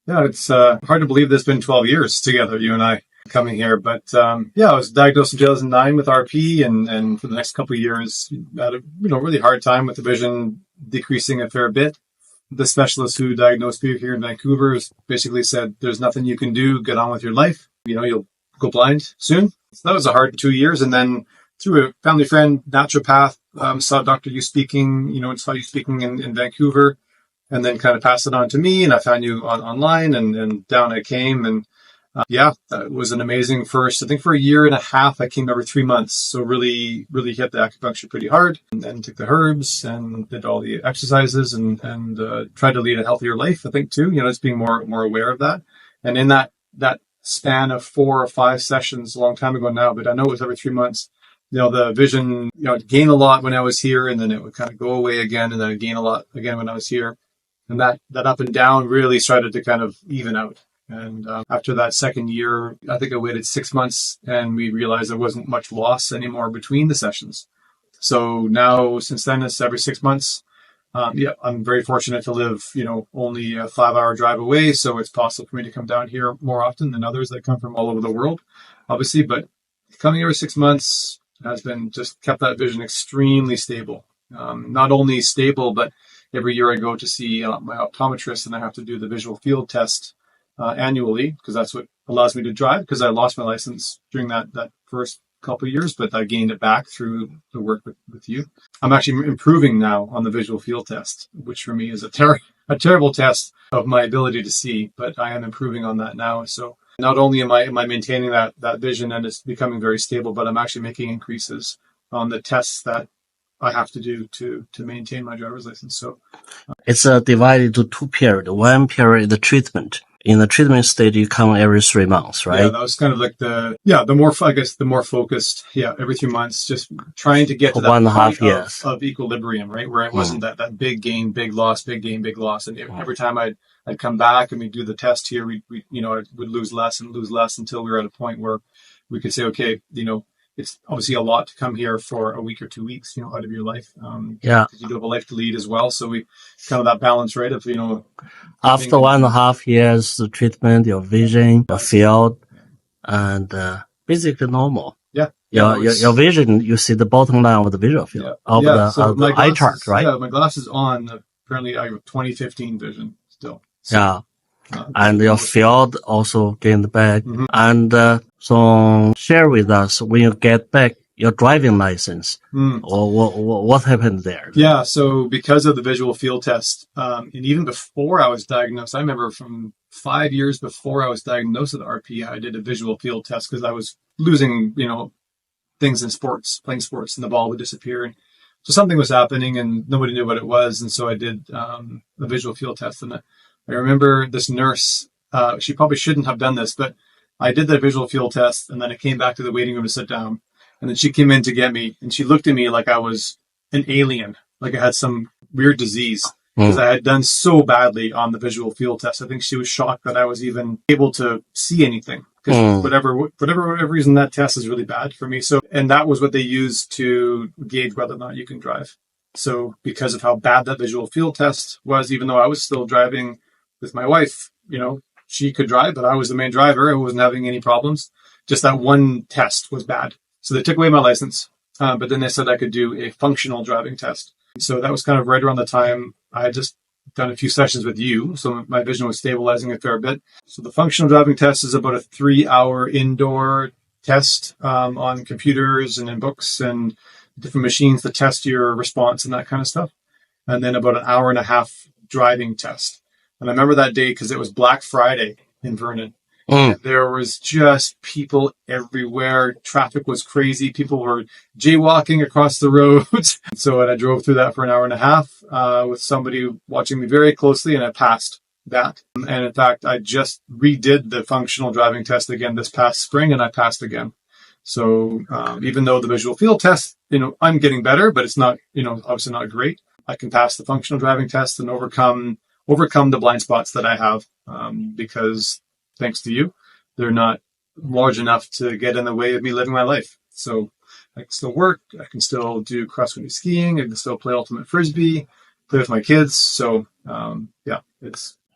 Yeah, it's hard to believe it's been 12 years together, you and I coming here. But yeah, I was diagnosed in 2009 with RP, and for the next couple of years, had a really hard time with the vision decreasing a fair bit. The specialist who diagnosed me here in Vancouver basically said, "There's nothing you can do. Get on with your life. You'll go blind soon." So that was a hard 2 years, and then through a family friend, naturopath, saw Dr. You speaking, saw you speaking in Vancouver. And then kind of passed it on to me, and I found you online, and down I came. And yeah, it was an amazing first. I think for a year and a half, I came every 3 months. So really, really hit the acupuncture pretty hard, and then took the herbs and did all the exercises and tried to lead a healthier life, I think, too. Just being more aware of that. And in that span of 4 or 5 sessions, a long time ago now, but I know it was every 3 months, the vision, it'd gain a lot when I was here, and then it would kind of go away again, and then it'd gain a lot again when I was here. And that up and down really started to kind of even out. And after that second year, I think I waited 6 months, and we realized there wasn't much loss anymore between the sessions. So now, since then, it's every 6 months. Yeah, I'm very fortunate to live, only a 5-hour drive away. So it's possible for me to come down here more often than others that come from all over the world, obviously. But coming every 6 months has been just kept that vision extremely stable. Not only stable, but every year I go to see my optometrist, and I have to do the visual field test annually, because that's what allows me to drive, because I lost my license during that first couple of years, but I gained it back through the work with you. I'm actually improving now on the visual field test, which for me is a terrible test of my ability to see, but I am improving on that now. So not only am I maintaining that vision, and it's becoming very stable, but I'm actually making increases on the tests that I have to do to maintain my driver's license. So it's divided into 2 periods. One period, the treatment. In the treatment stage, you come every 3 months, right? Yeah, that was kind of like the more focused. Yeah, every 3 months, just trying to get to that 1.5 years of equilibrium, right? Where it wasn't that big gain, big loss, big gain, big loss. And every time I'd come back and we'd do the test here, we I would lose less and lose less until we were at a point where we could say, okay, it's obviously a lot to come here for a week or 2 weeks, out of your life. Yeah. Because you do have a life to lead as well. So we kind of that balance, right? Of, after 1.5 years the treatment, your vision, your field, and basically normal. Yeah. Your vision, you see the bottom line of the visual field of the eye chart, right? Yeah, my glasses on. Apparently, I have 2015 vision still. So, yeah. And your field also gained back. Mm-hmm. And so share with us when you get back your driving license, or what happened there? Yeah, so because of the visual field test, and even before I was diagnosed, I remember from 5 years before I was diagnosed with RP, I did a visual field test because I was losing, things in sports, playing sports, and the ball would disappear. And so something was happening, and nobody knew what it was. And so I did the visual field test, and I remember this nurse. She probably shouldn't have done this, but I did that visual field test, and then I came back to the waiting room to sit down. And then she came in to get me, and she looked at me like I was an alien, like I had some weird disease, because I had done so badly on the visual field test. I think she was shocked that I was even able to see anything, because whatever reason, that test is really bad for me. So, and that was what they used to gauge whether or not you can drive. So because of how bad that visual field test was, even though I was still driving with my wife, she could drive, but I was the main driver. I wasn't having any problems. Just that one test was bad. So they took away my license, but then they said I could do a functional driving test. So that was kind of right around the time I had just done a few sessions with you. So my vision was stabilizing a fair bit. So the functional driving test is about a 3-hour indoor test on computers and in books and different machines to test your response and that kind of stuff. And then about an hour and a half driving test. And I remember that day because it was Black Friday in Vernon. There was just people everywhere. Traffic was crazy. People were jaywalking across the roads. So I drove through that for an hour and a half with somebody watching me very closely, and I passed that. And in fact, I just redid the functional driving test again this past spring, and I passed again. So even though the visual field test, I'm getting better, but it's not, obviously not great. I can pass the functional driving test and overcome the blind spots that I have because thanks to you, they're not large enough to get in the way of me living my life. So I can still work. I can still do cross-country skiing. I can still play ultimate frisbee, play with my kids. So,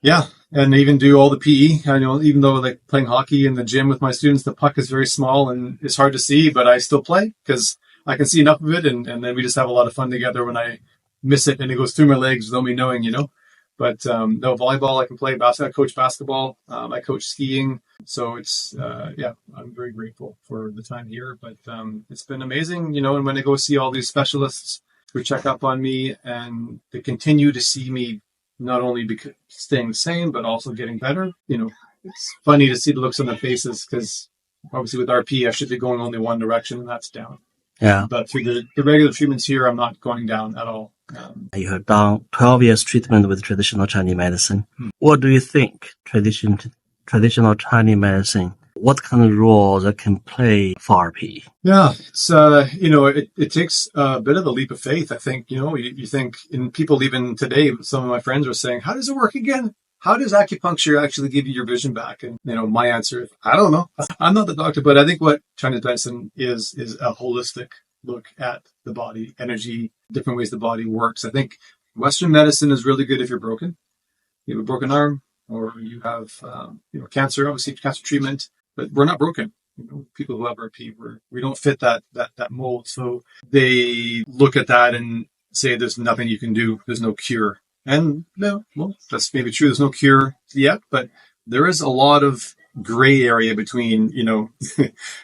Yeah, and even do all the PE. I know, even though like playing hockey in the gym with my students, the puck is very small and it's hard to see, but I still play because I can see enough of it, and then we just have a lot of fun together when I miss it and it goes through my legs without me knowing, you know. But no, volleyball I can play. I coach basketball. I coach skiing. So it's yeah, I'm very grateful for the time here. But it's been amazing, you know. And when I go see all these specialists who check up on me and they continue to see me not only staying the same, but also getting better. You know, it's funny to see the looks on their faces because obviously with RP, I should be going only one direction, and that's down. Yeah. But through the regular treatments here, I'm not going down at all. You have done 12 years treatment with traditional Chinese medicine. What do you think traditional Chinese medicine, what kind of role that can play for RP? Yeah, it's, you know, it takes a bit of a leap of faith. I think, you know, you think, and people even today, some of my friends are saying, how does it work again? How does acupuncture actually give you your vision back? And, you know, my answer is, I don't know. I'm not the doctor, but I think what Chinese medicine is a holistic look at the body, energy, different ways the body works. I think Western medicine is really good if you're broken. You have a broken arm, or you have, you know, cancer, obviously cancer treatment, but we're not broken. You know, people who have RP, we don't fit that mold. So they look at that and say, there's nothing you can do. There's no cure. And no, well, that's maybe true. There's no cure yet, but there is a lot of gray area between, you know,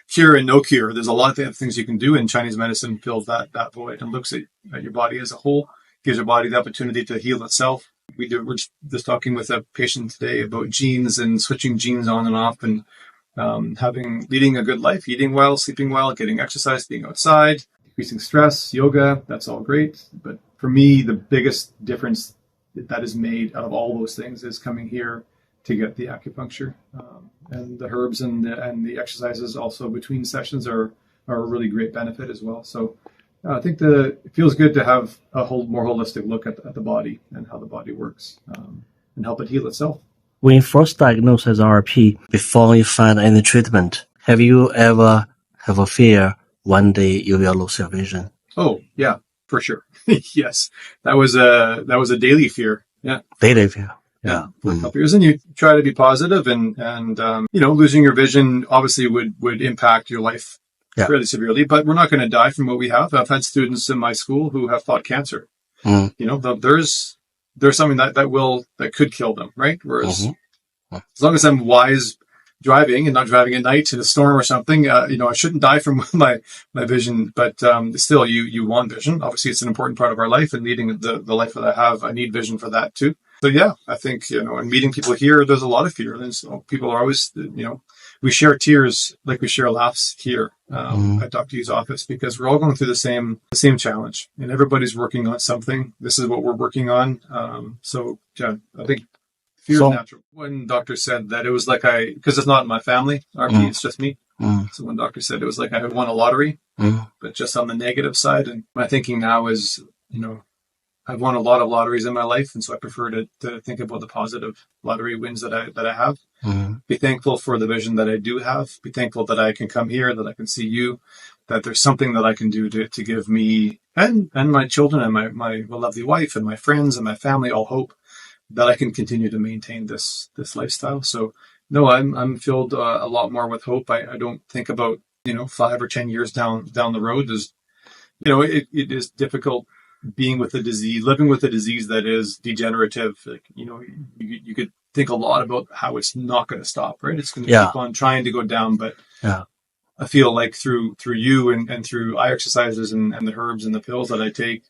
cure and no cure. There's a lot of things you can do, and Chinese medicine fills that void and looks at your body as a whole, gives your body the opportunity to heal itself. We're just talking with a patient today about genes and switching genes on and off, and leading a good life, eating well, sleeping well, getting exercise, being outside, decreasing stress, yoga. That's all great. But for me, the biggest difference that is made out of all those things is coming here to get the acupuncture, and the herbs and the exercises also between sessions are a really great benefit as well. So I think it feels good to have a more holistic look at the body and how the body works, and help it heal itself. When you first diagnosed as RP, before you find any treatment, have you ever have a fear one day you will lose your vision? Oh, yeah, for sure. Yes. That was a daily fear. Yeah. Daily fear. Yeah. For a couple years, and you try to be positive, and you know, losing your vision obviously would impact your life fairly severely, but we're not going to die from what we have. I've had students in my school who have fought cancer. You know, there's something that could kill them, right? Whereas as long as I'm wise driving and not driving at night in a storm or something, you know, I shouldn't die from my vision. But still, you want vision. Obviously, it's an important part of our life, and leading the life that I have, I need vision for that too. So yeah, I think, you know, and meeting people here, there's a lot of fear. And so people are always, you know, we share tears like we share laughs here at Dr. Yu's office, because we're all going through the same challenge, and everybody's working on something. This is what we're working on. So yeah, I think fear is natural. When doctor said that, it was like because it's not in my family, RP, it's just me. So when doctor said it was like I had won a lottery, but just on the negative side. And my thinking now is, you know, I've won a lot of lotteries in my life, and so I prefer to think about the positive lottery wins that I have. Be thankful for the vision that I do have. Be thankful that I can come here, that I can see you, that there's something that I can do to give me and my children and my lovely wife and my friends and my family all hope that I can continue to maintain this lifestyle. So no, I'm filled a lot more with hope. I don't think about, you know, 5 or 10 years down the road. There's, you know, it is difficult being with a disease, living with a disease that is degenerative. Like, you know, you could think a lot about how it's not going to stop, right? It's going to keep on trying to go down. But I feel like through you and through eye exercises and the herbs and the pills that I take,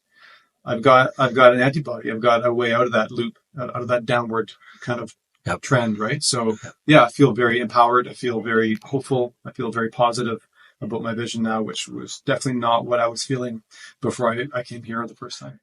I've got an antibody. I've got a way out of that loop, out of that downward kind of trend, right? So yeah, I feel very empowered. I feel very hopeful. I feel very positive about my vision now, which was definitely not what I was feeling before I came here the first time.